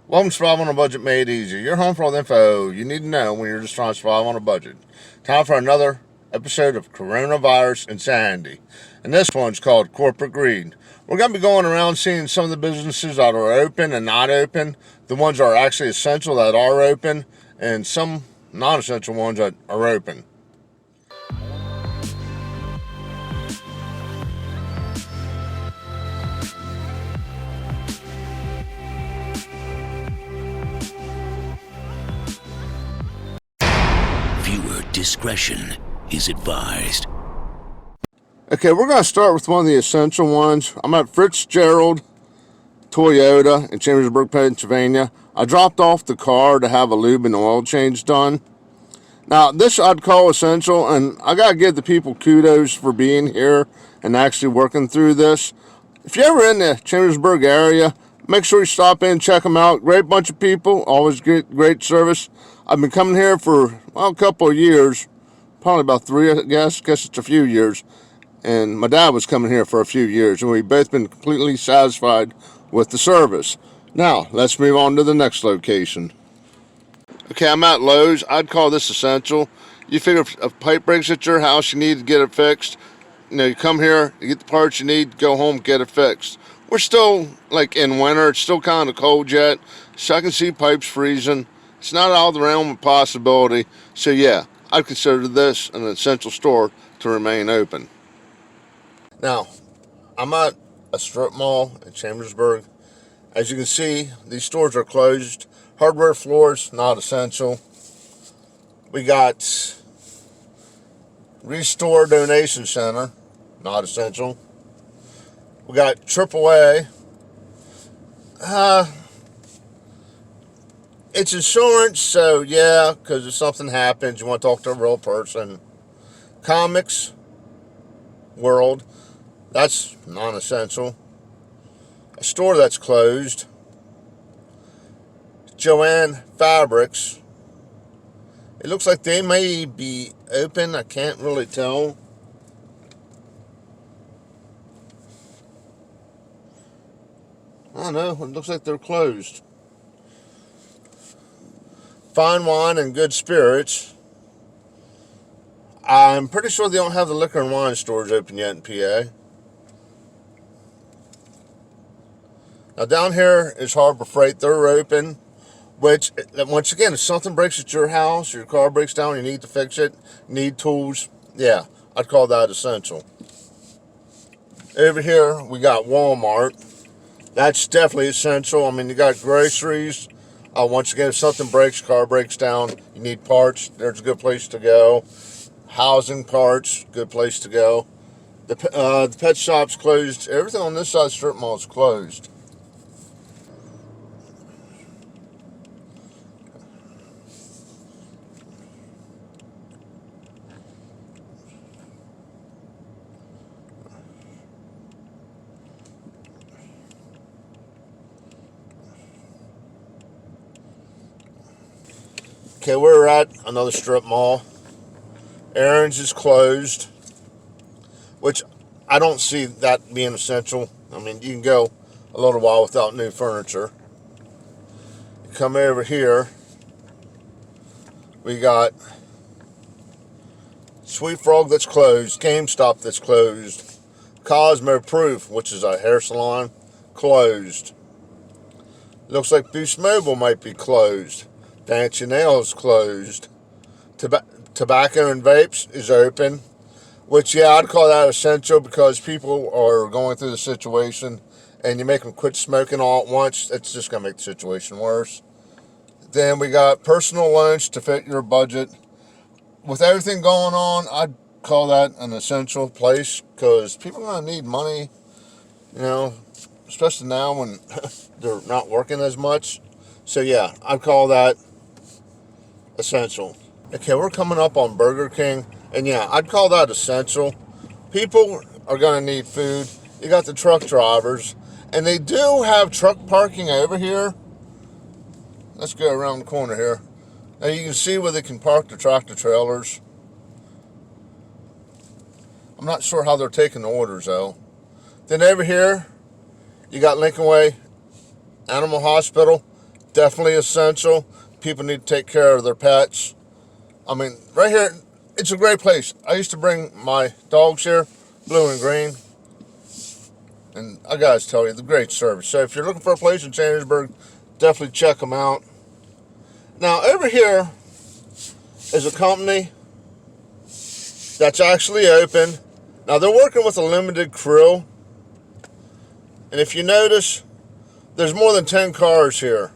Welcome to Survival on a Budget Made Easy. Your home for all the info you need to know when you're just trying to survive on a budget. Time for another episode of Coronavirus Insanity. And this one's called Corporate Greed. We're going to be going around seeing some of the businesses that are open and not open, the ones that are actually essential that are open, and some non-essential ones that are open. Viewer discretion is advised. Okay, we're going to start with one of the essential ones. I'm at Fitzgerald Toyota in Chambersburg, Pennsylvania. I dropped off the car to have a lube and oil change done. Now, this I'd call essential, and I got to give the people kudos for being here and actually working through this. If you're ever in the Chambersburg area, make sure you stop in and check them out. Great bunch of people, always great service. I've been coming here for, a couple of years, probably about 3, I guess it's a few years. And my dad was coming here for a few years, and we've both been completely satisfied with the service. Now, let's move on to the next location. Okay, I'm at Lowe's. I'd call this essential. You figure if a pipe breaks at your house, you need to get it fixed. You come here, you get the parts you need, go home, get it fixed. We're still, in winter. It's still kind of cold yet, so I can see pipes freezing. It's not out of the realm of possibility. So, yeah, I'd consider this an essential store to remain open. Now, I'm at a strip mall in Chambersburg. As you can see, these stores are closed. Hardware floors, not essential. We got Restore Donation Center, not essential. We got AAA. It's insurance, so yeah, because if something happens, you want to talk to a real person. Comics World, that's non-essential. A store that's closed. Joann Fabrics. It looks like they may be open. I can't really tell. I don't know. It looks like they're closed. Fine Wine and Good Spirits. I'm pretty sure they don't have the liquor and wine stores open yet in PA. Now down here is Harbor Freight. They're open. Which, once again, if something breaks at your house, your car breaks down, you need to fix it, need tools, yeah, I'd call that essential. Over here, we got Walmart. That's definitely essential. I mean, you got groceries. Once again, if something breaks, car breaks down, you need parts, there's a good place to go. Housing parts, good place to go. The pet shop's closed. Everything on this side of the strip mall is closed. Okay, we're at another strip mall. Aaron's is closed, which I don't see that being essential. I mean, you can go a little while without new furniture. You come over here, we got Sweet Frog that's closed, GameStop that's closed, Cosmo Proof, which is a hair salon, closed. Looks like Boost Mobile might be closed. Fancy Nails closed. Tobacco and Vapes is open, which, yeah, I'd call that essential because people are going through the situation and you make them quit smoking all at once, it's just going to make the situation worse. Then we got personal loans to fit your budget. With everything going on, I'd call that an essential place because people are going to need money, especially now when they're not working as much. So, yeah, I'd call that essential. Okay, we're coming up on Burger King, and yeah, I'd call that essential. People are going to need food. You got the truck drivers, and they do have truck parking over here. Let's go around the corner here. Now you can see where they can park the tractor trailers. I'm not sure how they're taking the orders though. Then over here, you got Lincoln Way Animal Hospital. definitely essential. People need to take care of their pets. I mean, right here, it's a great place. I used to bring my dogs here, Blue and Green, and I gotta tell you, the great service. So if you're looking for a place in Chambersburg, definitely check them out. Now, over here is a company that's actually open. Now, they're working with a limited crew, and if you notice, there's more than 10 cars here,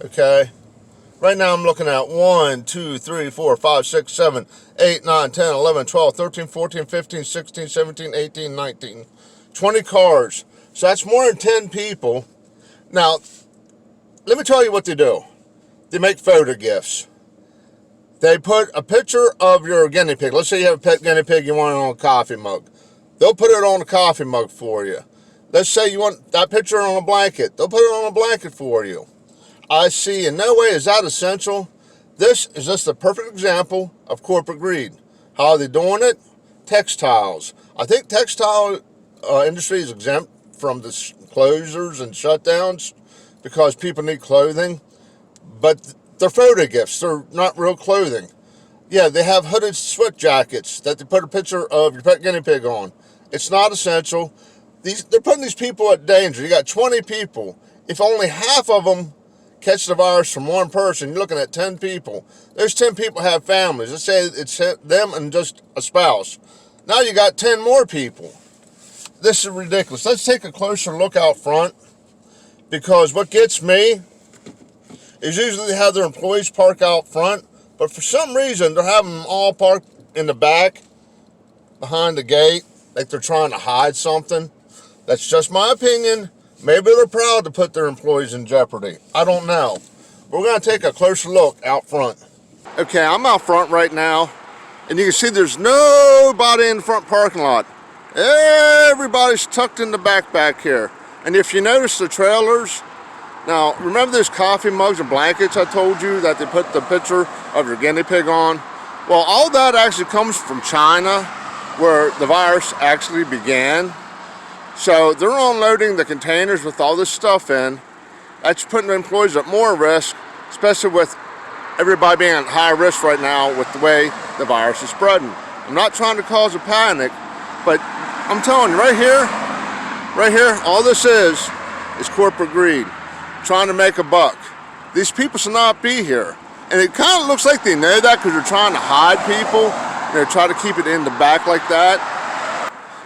okay? Right now I'm looking at 1, 2, 3, 4, 5, 6, 7, 8, 9, 10, 11, 12, 13, 14, 15, 16, 17, 18, 19, 20 cars. So that's more than 10 people. Now, let me tell you what they do. They make photo gifts. They put a picture of your guinea pig. Let's say you have a pet guinea pig, you want it on a coffee mug. They'll put it on a coffee mug for you. Let's say you want that picture on a blanket. They'll put it on a blanket for you. I see in no way is that essential. This is just a perfect example of corporate greed. How are they doing it? Textiles. I think textile industry is exempt from the closures and shutdowns because people need clothing. But they're photo gifts. They're not real clothing. Yeah, they have hooded sweat jackets that they put a picture of your pet guinea pig on. It's not essential. They're putting these people at danger. You got 20 people. If only half of them catch the virus from one person, you're looking at 10 people. Those 10 people have families. Let's say it's them and just a spouse. Now you got 10 more people. This is ridiculous. Let's take a closer look out front, because what gets me is usually they have their employees park out front, but for some reason they're having them all parked in the back behind the gate, like they're trying to hide something. That's just my opinion. Maybe they're proud to put their employees in jeopardy. I don't know. We're going to take a closer look out front. Okay, I'm out front right now, and you can see there's nobody in the front parking lot. Everybody's tucked in the back here. And if you notice the trailers, now remember those coffee mugs and blankets I told you that they put the picture of your guinea pig on? Well, all that actually comes from China, where the virus actually began. So they're unloading the containers with all this stuff in. That's putting the employees at more risk, especially with everybody being at high risk right now with the way the virus is spreading. I'm not trying to cause a panic, but I'm telling you, right here, all this is corporate greed, trying to make a buck. These people should not be here. And it kind of looks like they know that because they're trying to hide people. They're trying to keep it in the back like that.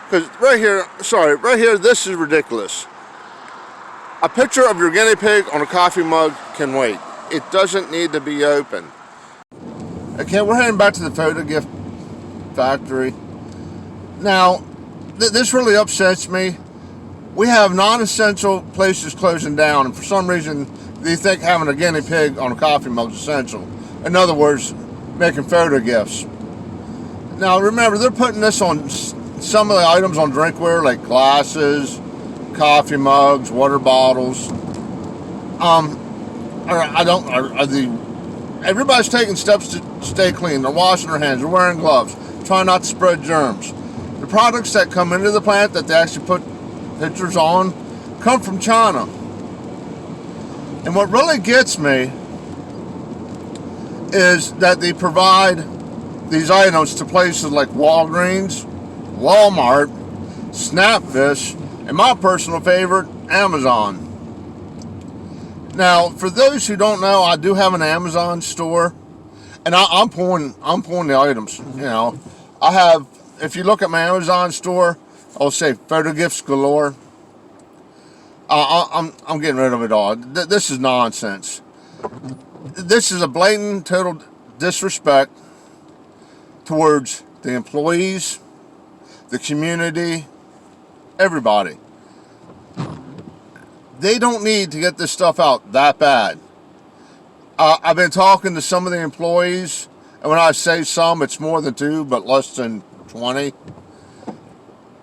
Because right here, this is ridiculous. A picture of your guinea pig on a coffee mug can wait. It doesn't need to be open. Okay, we're heading back to the photo gift factory. Now, this really upsets me. We have non-essential places closing down, and for some reason, they think having a guinea pig on a coffee mug is essential. In other words, making photo gifts. Now, remember, they're putting this on some of the items on drinkware, like glasses, coffee mugs, water bottles. Everybody's taking steps to stay clean. They're washing their hands, they're wearing gloves, trying not to spread germs. The products that come into the plant that they actually put pictures on come from China. And what really gets me is that they provide these items to places like Walgreens, Walmart, Snapfish, and my personal favorite, Amazon. Now, for those who don't know, I do have an Amazon store, and I'm pulling the items. You know, I have. If you look at my Amazon store, I'll say photo gifts galore. I'm getting rid of it all. This is nonsense. This is a blatant, total disrespect towards the employees, the community, everybody. They don't need to get this stuff out that bad. I've been talking to some of the employees, and when I say some, it's more than 2, but less than 20.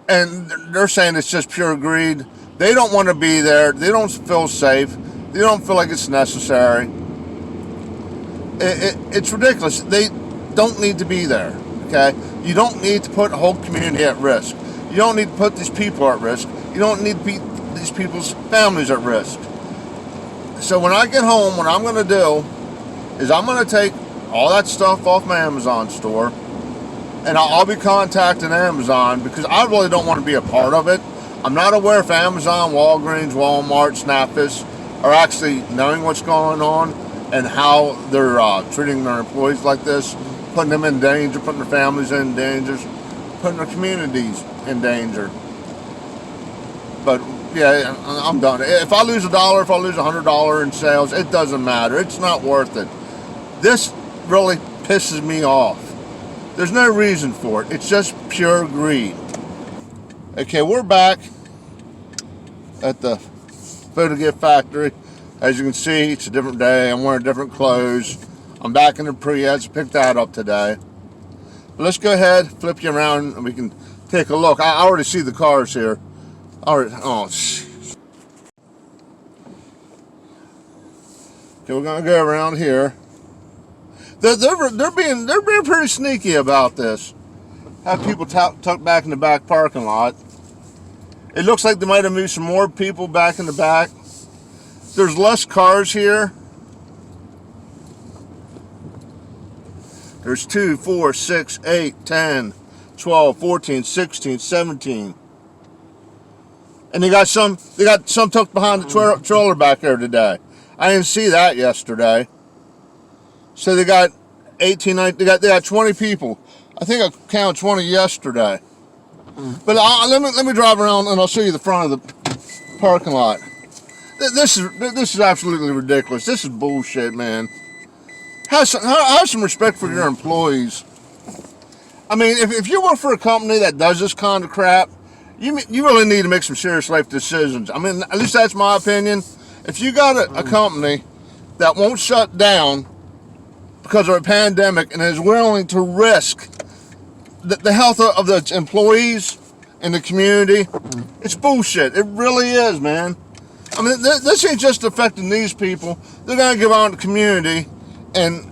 And they're saying it's just pure greed. They don't want to be there. They don't feel safe. They don't feel like it's necessary. It's ridiculous. They don't need to be there, okay? You don't need to put a whole community at risk. You don't need to put these people at risk. You don't need to put these people's families at risk. So when I get home, what I'm going to do is I'm going to take all that stuff off my Amazon store, and I'll be contacting Amazon because I really don't want to be a part of it. I'm not aware if Amazon, Walgreens, Walmart, Snappis are actually knowing what's going on and how they're treating their employees like this, putting them in danger, putting their families in danger, putting their communities in danger. But yeah, I'm done. If I lose $1, if I lose $100 in sales, it doesn't matter. It's not worth it. This really pisses me off. There's no reason for it. It's just pure greed. Okay, we're back at the photo gift factory. As you can see, it's a different day. I'm wearing different clothes. I'm back in the Prius. Picked that up today. But let's go ahead, flip you around, and we can take a look. I already see the cars here. Oh, okay, we're gonna go around here. They're being pretty sneaky about this. Have people tucked back in the back parking lot. It looks like they might have moved some more people back in the back. There's less cars here. There's 2, 4, 6, 8, 10, 12, 14, 16, 17. And they got some tucked behind the trailer back there today. I didn't see that yesterday. So they got 18, 19, they got 20 people. I think I counted 20 yesterday. But let me drive around and I'll show you the front of the parking lot. This is absolutely ridiculous. This is bullshit, man. Have some respect for your employees. I mean, if you work for a company that does this kind of crap, you really need to make some serious life decisions. I mean, at least that's my opinion. If you got a company that won't shut down because of a pandemic and is willing to risk the health of the employees and the community, it's bullshit. It really is, man. I mean, this ain't just affecting these people. They're going to give out the community and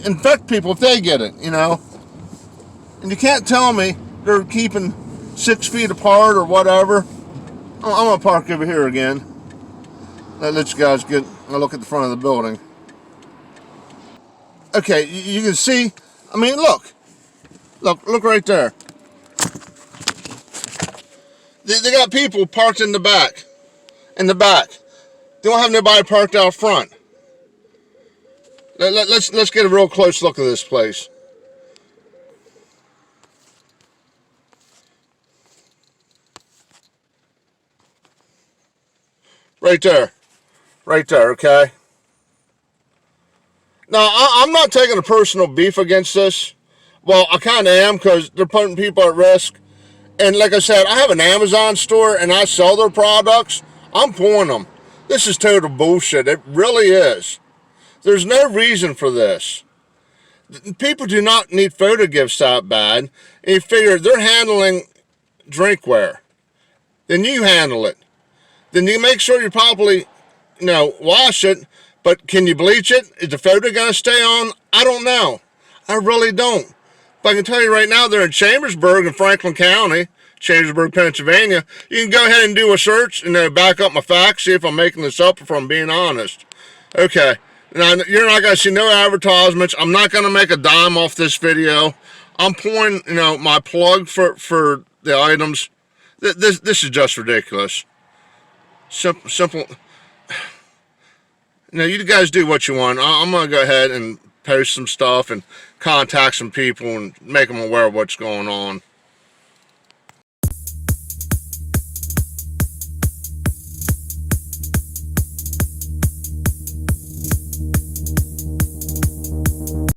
infect people if they get it, you know? And you can't tell me they're keeping 6 feet apart or whatever. I'm going to park over here again. Let you guys get a look at the front of the building. Okay, you can see, I mean, look right there. They got people parked in the back. They don't have nobody parked out front. Let's get a real close look at this place. Right there, okay? Now, I'm not taking a personal beef against this. Well, I kind of am because they're putting people at risk. And like I said, I have an Amazon store and I sell their products. I'm pulling them. This is total bullshit. It really is. There's no reason for this. People do not need photo gifts that bad. And you figure they're handling drinkware. Then you handle it. Then you make sure you properly, wash it. But can you bleach it? Is the photo going to stay on? I don't know. I really don't. But I can tell you right now, they're in Chambersburg in Franklin County, Chambersburg, Pennsylvania. You can go ahead and do a search and back up my facts, see if I'm making this up or if I'm being honest. Okay. Now, you're not going to see no advertisements. I'm not going to make a dime off this video. I'm pouring, my plug for the items. This is just ridiculous. Simple. Now, you guys do what you want. I'm going to go ahead and post some stuff and contact some people and make them aware of what's going on.